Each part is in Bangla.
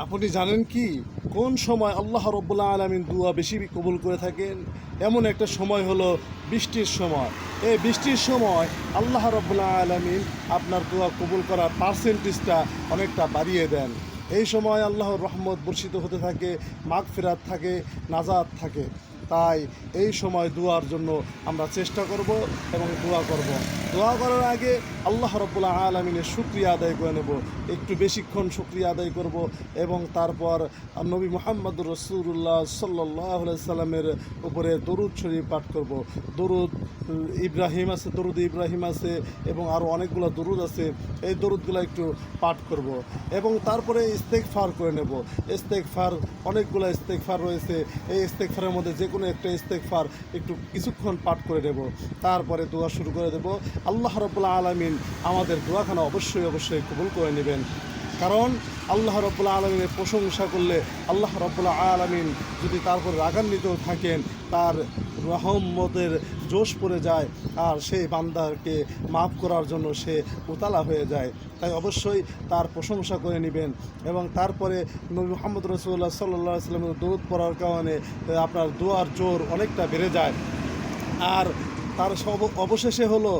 আপনি জানেন কি কোন সময় আল্লাহ রাব্বুল আলামিন দুয়া বেশি কবুল করে থাকেন? এমন একটা সময় হলো বৃষ্টির সময়। এই বৃষ্টির সময় আল্লাহ রাব্বুল আলামিন আপনার দোয়া কবুল করার পার্সেন্টেজটা অনেকটা বাড়িয়ে দেন। এই সময় আল্লাহর রহমত বর্ষিত হতে থাকে, মাগফিরাত থাকে, নাজাত থাকে। তাই এই সময় দোয়ার জন্য আমরা চেষ্টা করব এবং দোয়া করব। দোয়া করার আগে আল্লাহ রাব্বুল আলামিনের শুকরিয়া আদায় করে নেব, একটু বেশিক্ষণ শুকরিয়া আদায় করব এবং তারপর নবী মুহাম্মদুর রাসূলুল্লাহ সাল্লাল্লাহু আলাইহি সাল্লামের উপরে দরুদ শরীফ পাঠ করব। দরুদ ইব্রাহিম আছে এবং আরও অনেকগুলো দরুদ আছে। এই দরুদগুলো একটু পাঠ করব এবং তারপরে ইস্তেগফার করে নেব। ইস্তেগফার অনেকগুলো ইস্তেগফার রয়েছে। এই ইস্তেগফারের মধ্যে যে কোনো একটা ইস্তেগফার একটু কিছুক্ষণ পাঠ করে নেব, তারপরে দোয়া শুরু করে দেব। আল্লাহ রাব্বুল আলামিন আমাদের দোয়াখানা অবশ্যই কবুল করে নেবেন। কারণ আল্লাহ রাব্বুল আলামিনের প্রশংসা করলে আল্লাহ রাব্বুল আলামিন যদি তারপর রাগান্বিত থাকেন, তার রহমতের জোশ পড়ে যায় আর সেই বান্দাকে মাফ করার জন্য সে উতালা হয়ে যায়। তাই অবশ্যই তার প্রশংসা করে নেবেন এবং তারপরে নবী মুহাম্মদ রাসূলুল্লাহ সাল্লাল্লাহু আলাইহি ওয়াসাল্লামের দরুদ পড়ার কারণে আপনার দোয়ার জোর অনেকটা বেড়ে যায়। আর তার অবশেষে হলো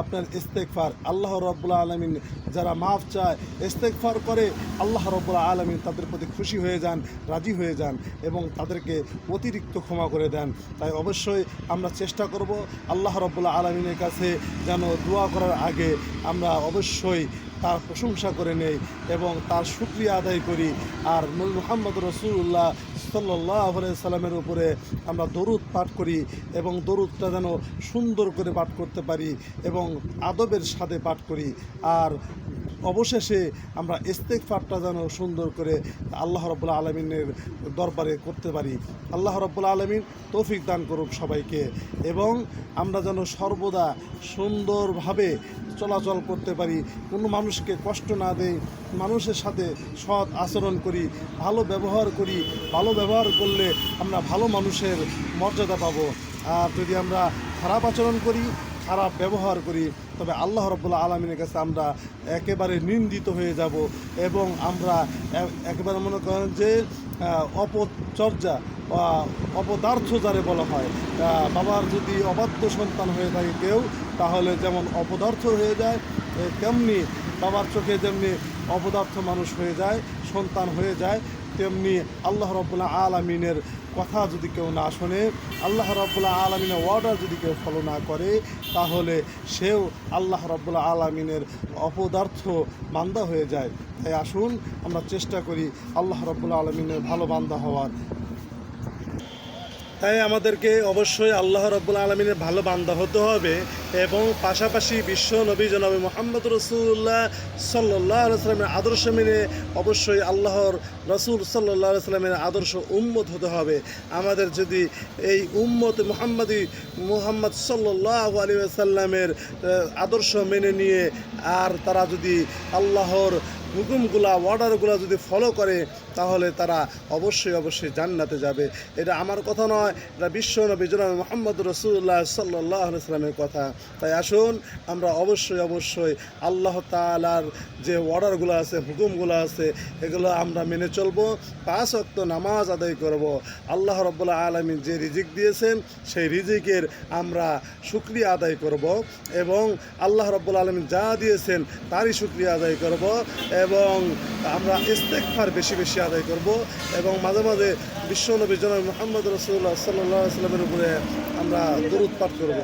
আপনার ইস্তেগফার। আল্লাহ রাব্বুল আলামিন যারা মাফ চায়, ইস্তেগফার করে, আল্লাহ রাব্বুল আলামিন তাদের প্রতি খুশি হয়ে যান, রাজি হয়ে যান এবং তাদেরকে অতিরিক্ত ক্ষমা করে দেন। তাই অবশ্যই আমরা চেষ্টা করব আল্লাহ রাব্বুল আলামিনের কাছে যেন দোয়া করার আগে আমরা অবশ্যই তার প্রশংসা করে নেই এবং তার শুকরিয়া আদায় করি। আর নবী মুহাম্মদ রাসূলুল্লাহ সাল্লাল্লাহু আলাইহি সাল্লামের উপরে আমরা দরুদ পাঠ করি এবং দরুদটা যেন সুন্দর করে পাঠ করতে পারি এবং আদবের সাথে পাঠ করি। আর অবশেষে আমরা ইস্তেগফারটা যেন সুন্দর করে আল্লাহ রাব্বুল আলামিনের দরবারে করতে পারি। আল্লাহ রাব্বুল আলামিন তৌফিক দান করুক সবাইকে এবং আমরা যেন সর্বদা সুন্দরভাবে চলাচল করতে পারি, কোনো মানুষকে কষ্ট না দেই, মানুষের সাথে সৎ আচরণ করি, ভালো ব্যবহার করি। ভালো ব্যবহার করলে আমরা ভালো মানুষের মর্যাদা পাবো। আর যদি আমরা খারাপ আচরণ করি, খারাপ ব্যবহার করি, তবে আল্লাহ রাব্বুল আলামিনের কাছে আমরা একেবারে নিন্দিত হয়ে যাব এবং আমরা একেবারে মনে করেন যে অপচর্যা বা অপদার্থ যারে বলা হয়, বাবার যদি অবাধ্য সন্তান হয়ে থাকে কেউ, তাহলে যেমন অপদার্থ হয়ে যায়, তেমনি বাবার চোখে যেমনি অপদার্থ মানুষ হয়ে যায়, সন্তান হয়ে যায়, তেমনি আল্লাহ রাব্বুল আলামিনের কথা যদি কেউ না শোনে, আল্লাহ রাব্বুল আলামিনের অর্ডার যদি কেউ ফলো না করে, তাহলে সেও আল্লাহ রাব্বুল আলামিনের অপদার্থ বান্দা হয়ে যায়। তাই আসুন আমরা চেষ্টা করি আল্লাহ রাব্বুল আলামিনের ভালো বান্দা হওয়ার। তাই আমাদেরকে অবশ্যই আল্লাহ রাব্বুল আলামিনের ভালো বান্দা হতে হবে এবং পাশাপাশি বিশ্ব নবী জনাব মুহাম্মদ রাসূলুল্লাহ সাল্লাল্লাহু আলাইহি ওয়াসাল্লামের আদর্শ মেনে অবশ্যই আল্লাহর রাসূল সাল্লাল্লাহু আলাইহি ওয়াসাল্লামের আদর্শ উম্মত হতে হবে। আমাদের যদি এই উম্মত মুহাম্মদ সাল্লাল্লাহু আলাইহি ওয়াসাল্লামের আদর্শ মেনে নিয়ে আর তারা যদি আল্লাহর হুকুমগুলা অর্ডারগুলো যদি ফলো করে, তাহলে তারা অবশ্যই জান্নাতে যাবে। এটা আমার কথা নয়, এটা বিশ্ব নবী জনাব মুহাম্মদ রাসূলুল্লাহ সাল্লাল্লাহু আলাইহি ওয়াসাল্লামের কথা। তাই আসুন আমরা অবশ্যই আল্লাহ তাআলার যে অর্ডারগুলো আছে, হুকুমগুলো আছে, এগুলো আমরা মেনে চলবো। 5 ওয়াক্ত নামাজ আদায় করব। আল্লাহ রাব্বুল আলামিন যে রিজিক দিয়েছেন, সেই রিজিকের আমরা শুকরিয়া আদায় করব এবং আল্লাহ রাব্বুল আলামিন যা দিয়েছেন তারই শুকরিয়া আদায় করব এবং আমরা ইস্তেগফার বেশি আদায় করব এবং মাঝে মাঝে বিশ্ব নবী জনাব মুহাম্মদ রাসূলুল্লাহ সাল্লাল্লাহু আলাইহি ওয়াসাল্লামের উপরে আমরা দরুদ পাঠ করব।